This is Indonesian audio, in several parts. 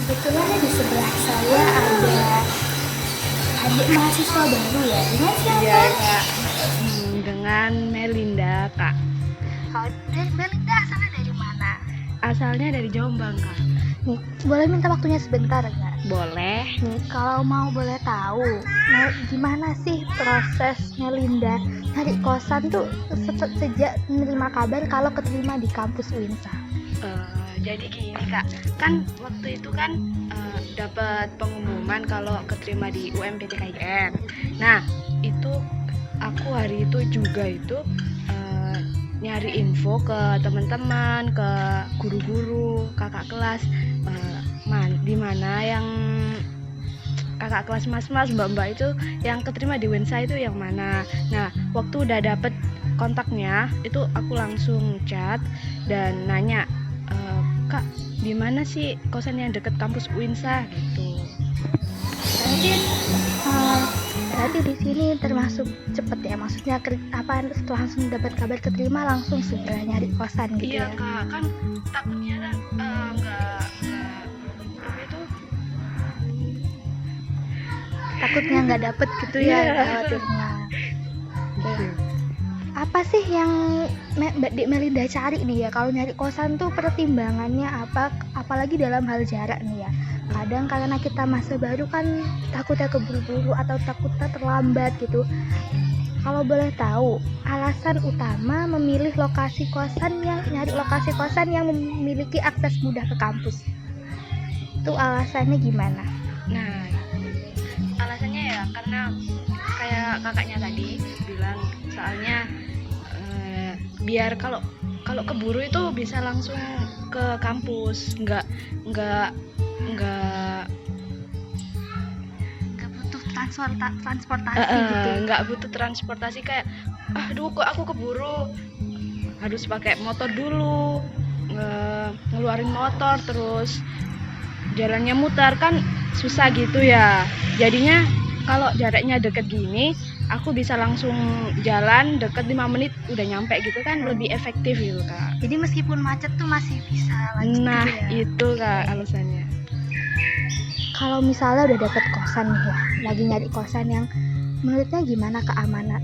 Kebetulan di sebelah saya ada adik mahasiswa baru ya. Dengan siapa? Iya kak. Dengan Melinda kak. Oh, Belinda asalnya dari mana? Asalnya dari Jombang kak. Nih, boleh minta waktunya sebentar nggak? Boleh. Nih, kalau mau boleh tahu, gimana sih proses Melinda nyari kosan tuh sejak menerima kabar kalau keterima di kampus UINSA? Jadi gini kak, kan waktu itu kan dapat pengumuman kalau keterima di UMPTKIN. Nah itu aku hari itu juga itu nyari info ke teman-teman, ke guru-guru, kakak kelas, di mana yang kakak kelas mas-mas, mbak-mbak itu yang keterima di UINSA itu yang mana. Nah waktu udah dapet kontaknya itu aku langsung chat dan nanya, kak di mana sih kosan yang deket kampus UINSA gitu. Berarti di sini termasuk cepet ya, maksudnya setelah langsung dapat kabar keterima langsung segera nyari kosan gitu Iya ya? kak, kan takutnya kan Takutnya nggak dapet gitu ya, Iya. khawatirnya. Apa sih yang Mbak Dik Melinda cari nih ya kalau nyari kosan tuh, pertimbangannya apa, apalagi dalam hal jarak nih ya? Kadang karena kita masa baru kan takutnya keburu-buru atau takutnya terlambat gitu. Kalau boleh tahu, alasan utama memilih nyari lokasi kosan yang memiliki akses mudah ke kampus, itu alasannya gimana? Nah alasannya ya karena kayak kakaknya tadi bilang, soalnya biar kalau keburu itu bisa langsung ke kampus, nggak Butuh transportasi gitu. nggak butuh transportasi kayak aduh kok aku keburu harus pakai motor dulu, ngeluarin motor terus jalannya mutar kan susah gitu ya. Jadinya kalau jaraknya deket gini aku bisa langsung jalan deket 5 menit udah nyampe gitu kan, lebih efektif gitu kak. Jadi meskipun macet tuh masih bisa lanjut Nah gitu ya. itu kak alasannya. Kalau misalnya udah dapet kosan nih ya, lagi nyari kosan yang menurutnya gimana keamanan,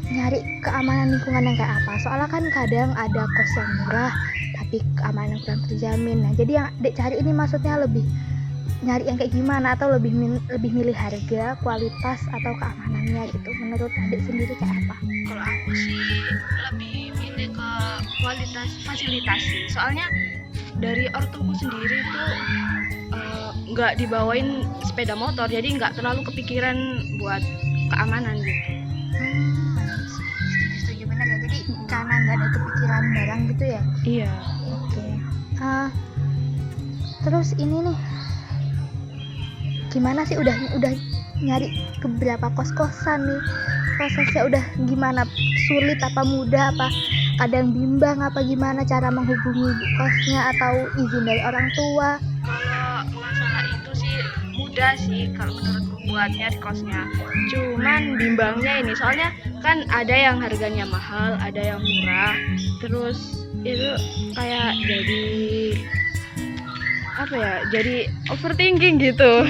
nyari keamanan lingkungan yang kayak apa? Soalnya kan kadang ada kos yang murah tapi keamanan kurang terjamin. Nah jadi yang Dek cari ini maksudnya lebih nyari yang kayak gimana, atau lebih milih harga, kualitas, atau keamanannya gitu? Menurut Adik sendiri kayak apa? Kalau aku sih lebih milih ke kualitas fasilitas sih, soalnya dari ortuku sendiri tuh nggak dibawain sepeda motor, jadi nggak terlalu kepikiran buat keamanan gitu. Setuju benar ya, jadi karena nggak ada kepikiran barang gitu ya. Iya. Oke. Terus ini nih, gimana sih udah nyari ke berapa kos-kosan nih? Prosesnya udah gimana? Sulit apa mudah, apa kadang bimbang, apa gimana cara menghubungi kosnya atau izin dari orang tua? Kalau masalah itu sih mudah sih kalau menurutku buat nyari kosnya. Cuman bimbangnya ini soalnya kan ada yang harganya mahal, ada yang murah. Terus itu kayak jadi overthinking gitu.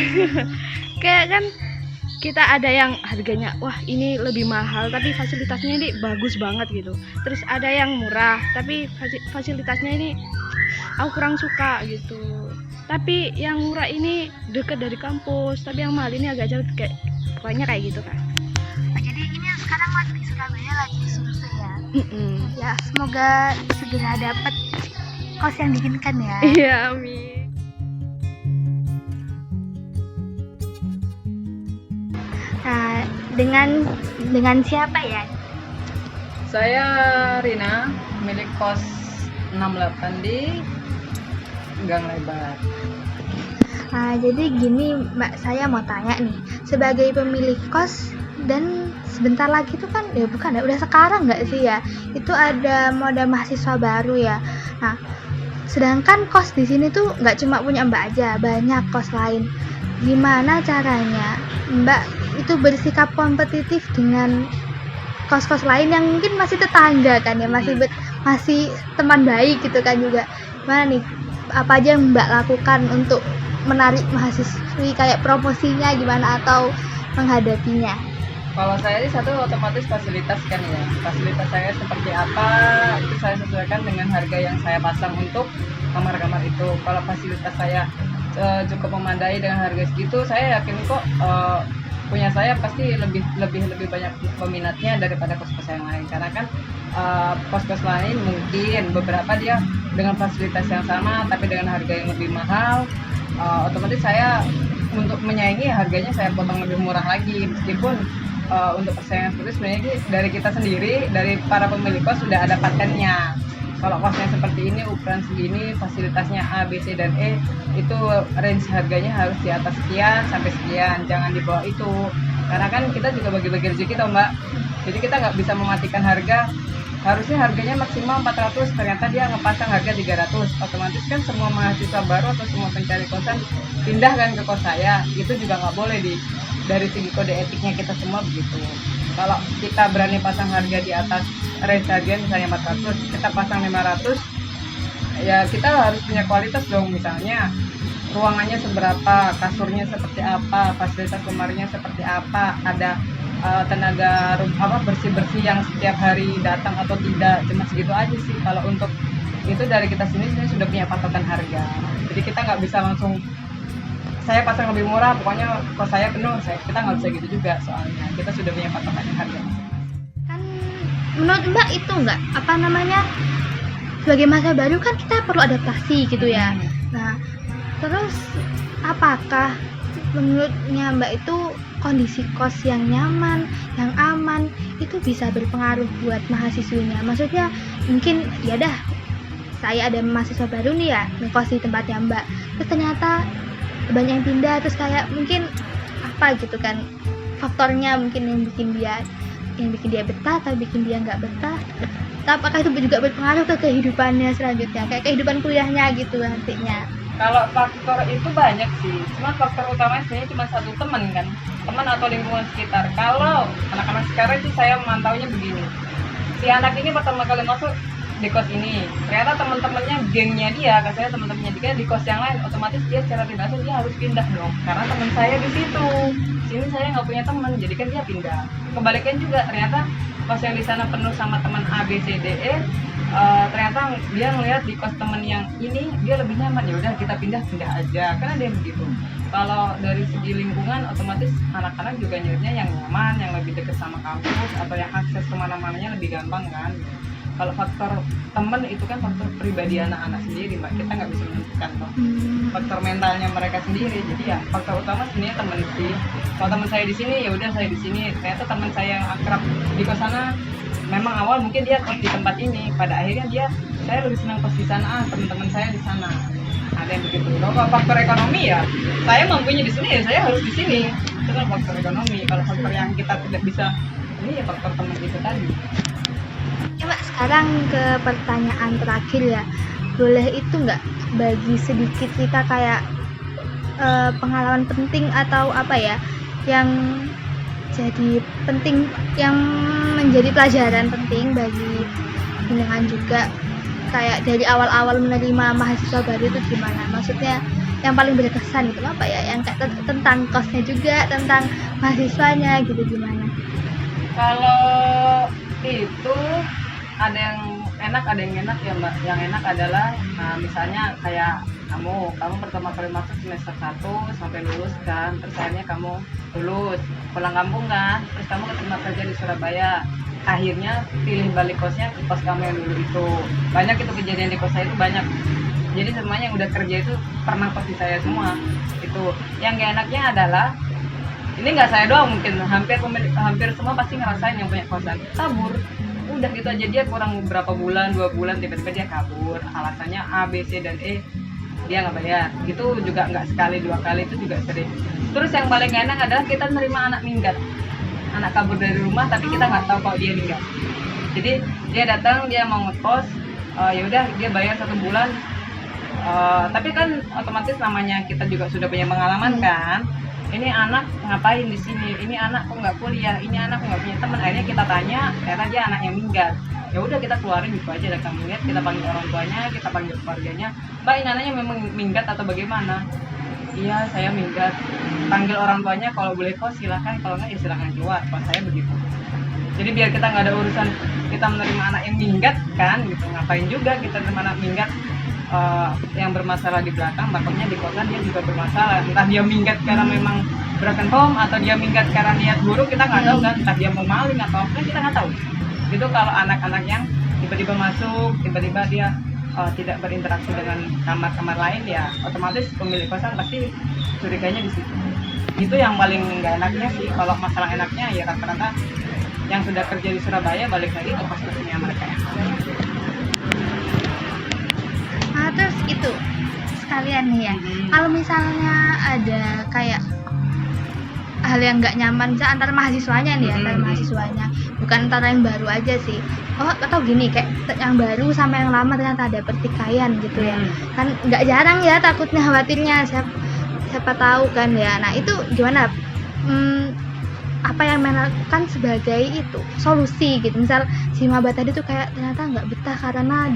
Kayak kan kita ada yang harganya wah ini lebih mahal tapi fasilitasnya ini bagus banget gitu. Terus ada yang murah tapi fasilitasnya ini aku kurang suka gitu. Tapi yang murah ini dekat dari kampus, tapi yang mahal ini agak jauh, pokoknya kayak gitu kan. Jadi ini sekarang lagi di Surabaya, lagi survei ya. Ya semoga segera dapat kos yang diinginkan ya. Iya, amin. Nah, dengan siapa ya? Saya Rina, milik kos 68 di Gang Lebar. Nah, jadi gini Mbak, saya mau tanya nih, sebagai pemilik kos dan sebentar lagi itu kan, ya bukan ya, udah sekarang nggak sih ya, itu ada moda mahasiswa baru ya. Nah, sedangkan kos di sini tuh nggak cuma punya Mbak aja, banyak kos lain. Gimana caranya Mbak itu bersikap kompetitif dengan kos-kos lain yang mungkin masih tetangga kan ya, masih teman baik gitu kan juga. Gimana nih apa aja yang Mbak lakukan untuk menarik mahasiswi, kayak promosinya gimana atau menghadapinya? Kalau saya sih satu otomatis fasilitas kan ya. Fasilitas saya seperti apa itu saya sesuaikan dengan harga yang saya pasang untuk kamar-kamar itu. Kalau fasilitas saya cukup memadai dengan harga segitu, saya yakin kok punya saya pasti lebih banyak peminatnya daripada kos-kos yang lain. Karena kan kos-kos lain mungkin beberapa dia dengan fasilitas yang sama tapi dengan harga yang lebih mahal. Otomatis saya untuk menyaingi harganya saya potong lebih murah lagi, meskipun untuk persaingan seperti sebenarnya dari kita sendiri, dari para pemilik kos sudah ada patennya. Kalau kosnya seperti ini, ukuran segini, fasilitasnya A, B, C, dan E, itu range harganya harus di atas sekian sampai sekian, jangan di bawah itu. Karena kan kita juga bagi-bagi rezeki toh Mbak, jadi kita nggak bisa mematikan harga. Harusnya harganya maksimal 400, ternyata dia ngepasang harga 300. Otomatis kan semua mahasiswa baru atau semua pencari kosan pindah kan ke kos saya, itu juga nggak boleh dari segi kode etiknya kita semua begitu. Kalau kita berani pasang harga di atas range harga misalnya 400, kita pasang 500, ya kita harus punya kualitas dong. Misalnya ruangannya seberapa, kasurnya seperti apa, fasilitas lemarinya seperti apa, ada tenaga bersih-bersih yang setiap hari datang atau tidak. Cuma segitu aja sih. Kalau untuk itu dari kita sini sudah punya patokan harga, jadi kita nggak bisa langsung saya pasang lebih murah, pokoknya kos saya penuh. Kita nggak bisa gitu juga, soalnya kita sudah punya patokan harga. Kan menurut Mbak itu nggak sebagai masa baru kan kita perlu adaptasi gitu ya. Nah terus apakah menurutnya Mbak itu kondisi kos yang nyaman, yang aman itu bisa berpengaruh buat mahasiswinya? Maksudnya mungkin ya dah, saya ada mahasiswa baru nih ya ngekos di tempatnya Mbak, terus ternyata banyak yang pindah, terus kayak mungkin apa gitu kan faktornya mungkin yang bikin dia betah atau bikin dia nggak betah. Apakah itu juga berpengaruh ke kehidupannya selanjutnya, kayak kehidupan kuliahnya gitu nantinya? Kalau faktor itu banyak sih, cuma faktor utamanya sebenarnya cuma satu, teman atau lingkungan sekitar. Kalau anak-anak sekarang itu saya memantaunya begini, si anak ini pertama kali masuk di kos ini, ternyata teman-temannya, gengnya dia, katanya teman-temannya dia di kos yang lain, otomatis dia secara tidak langsung dia harus pindah dong, karena teman saya di situ, sini saya nggak punya teman, jadi kan dia pindah. Kebalikan juga, ternyata kos yang di sana penuh sama teman A, B, C, D, E, ternyata dia ngelihat di kos teman yang ini dia lebih nyaman, ya udah kita pindah aja, karena dia begitu. Kalau dari segi lingkungan, otomatis anak-anak juga nyarinya yang nyaman, yang lebih dekat sama kampus atau yang akses kemana-mananya lebih gampang kan. Kalau faktor temen itu kan faktor pribadi anak-anak sendiri Mbak, kita nggak bisa menentukan toh. Faktor mentalnya mereka sendiri, jadi ya faktor utama sebenarnya temen sih. Kalau teman saya di sini ya udah saya di sini, ternyata teman saya yang akrab di kos sana memang awal mungkin dia kos di tempat ini, pada akhirnya saya lebih senang kos di sana, teman-teman saya di sana. Ada yang begitu. Kalau faktor ekonomi ya saya mampunya di sini ya saya harus di sini, itu kan faktor ekonomi. Kalau faktor yang kita tidak bisa ini ya faktor teman itu tadi. Coba sekarang ke pertanyaan terakhir ya, boleh itu nggak bagi sedikit cerita kayak pengalaman penting atau apa ya yang jadi penting, yang menjadi pelajaran penting bagi jenengan juga, kayak dari awal-awal menerima mahasiswa baru itu gimana? Maksudnya yang paling berkesan itu apa ya, yang kayak tentang kosnya juga, tentang mahasiswanya gitu gimana? Kalau itu ada yang enak, ada yang enak ya Mbak. Yang enak adalah misalnya kayak kamu pertama kali masuk semester 1 sampai lulus kan, terus akhirnya kamu lulus, pulang kampung kan, terus kamu keterima kerja di Surabaya, akhirnya pilih balik kosnya ke kos kamu yang dulu itu. Banyak itu kejadian di kos saya itu banyak, jadi semuanya yang udah kerja itu pernah kos di saya semua. Itu yang gak enaknya adalah, ini nggak saya doang, mungkin hampir semua pasti ngerasain yang punya kosan kabur. Udah gitu aja, dia kurang berapa bulan, 2 bulan, tiba-tiba dia kabur, alasannya A, B, C, dan E dia nggak bayar. Gitu juga nggak sekali 2 kali, itu juga sering. Terus yang paling enak adalah kita nerima anak minggat, anak kabur dari rumah tapi kita nggak tahu kalau dia minggat. Jadi dia datang, dia mau ngekos, ya udah dia bayar 1 bulan, Tapi kan otomatis namanya kita juga sudah punya pengalaman kan. Ini anak ngapain di sini? Ini anak kok nggak kuliah? Ini anak kok nggak punya teman? Akhirnya kita tanya, ternyata dia anak yang minggat. Ya udah kita keluarin gitu aja, datang lihat, kita panggil orang tuanya, kita panggil keluarganya. Mbak, ini anaknya memang minggat atau bagaimana? Iya, saya minggat. Panggil orang tuanya, kalau boleh kos silahkan, kalau nggak ya silahkan keluar. Kalau saya begitu. Jadi biar kita nggak ada urusan kita menerima anak yang minggat kan, gitu. Ngapain juga kita menerima anak minggat yang bermasalah di belakang, makanya di kosan dia juga bermasalah. Entah dia minggat karena memang broken home atau dia minggat karena niat buruk, kita nggak tahu kan. Entah dia mau maling atau apa, kita nggak tahu. Itu kalau anak-anak yang tiba-tiba masuk, tiba-tiba dia tidak berinteraksi dengan kamar-kamar lain, ya otomatis pemilik kosan pasti curiganya di situ. Itu yang paling nggak enaknya sih. Kalau masalah enaknya ya rata-rata yang sudah kerja di Surabaya balik lagi ke kos-kosnya mereka. Terus itu sekalian nih ya, kalau misalnya ada kayak hal yang nggak nyaman misalnya antar mahasiswanya nih, antar mahasiswanya, bukan antara yang baru aja sih. Atau gini, kayak yang baru sama yang lama ternyata ada pertikaian gitu ya. Kan nggak jarang ya, takutnya khawatirnya siapa tahu kan ya. Nah itu gimana? Apa yang melakukan sebagai itu solusi gitu, misal si maba tadi tuh kayak ternyata nggak betah karena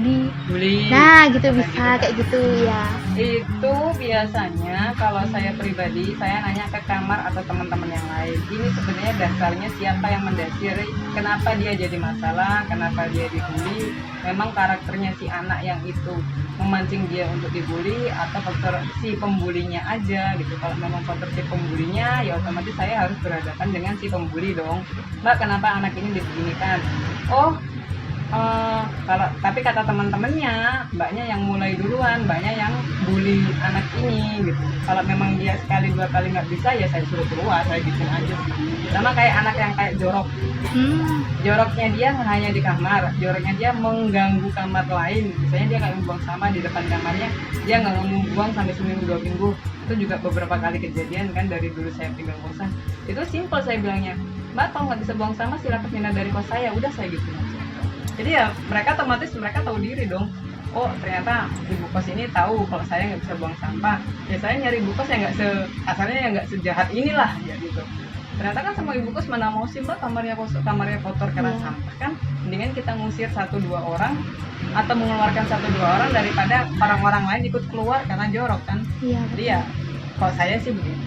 Bully. nah gitu, bisa kayak gitu ya. Itu biasanya kalau saya pribadi, saya nanya ke kamar atau teman-teman yang lain, ini sebenarnya dasarnya siapa yang mendasari kenapa dia jadi masalah, kenapa dia dibully. Memang karakternya si anak yang itu memancing dia untuk dibully, atau faktor si pembulinya aja gitu. Kalau memang faktor si pembulinya, ya otomatis saya harus berhadapan dengan si pembuli dong. Mbak, kenapa anak ini dibeginikan? Kalau tapi kata teman-temannya, mbaknya yang mulai duluan, mbaknya yang bully anak ini gitu. Kalau memang dia sekali dua kali nggak bisa, ya saya suruh keluar, saya gitu aja sih. Sama kayak anak yang kayak jorok. Joroknya dia hanya di kamar, joroknya dia mengganggu kamar lain. Misalnya dia nggak membuang sampah di depan kamarnya, dia nggak membuang sampai seminggu 2 minggu. Itu juga beberapa kali kejadian kan dari dulu saya tinggal kosan. Itu simpel saya bilangnya, Mbak kalau nggak bisa buang sampah silakan pindah dari kos saya, udah saya gitu aja. Jadi ya mereka otomatis mereka tahu diri dong. Oh ternyata ibu kos ini tahu kalau saya nggak bisa buang sampah. Ya saya nyari ibu kos yang nggak asalnya yang nggak sejahat inilah ya gitu. Ternyata kan sama ibu kos mana mau sih Mbak kamarnya kotor karena sampah kan. Mendingan kita ngusir 1-2 orang atau mengeluarkan 1-2 orang daripada orang-orang lain ikut keluar karena jorok kan. Iya. Jadi ya kalau saya sih begitu.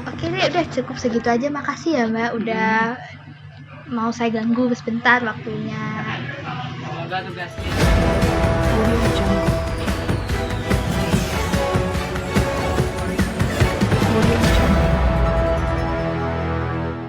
Oke deh, udah cukup segitu aja. Makasih ya Mbak udah mau saya ganggu sebentar waktunya. Semoga tugasnya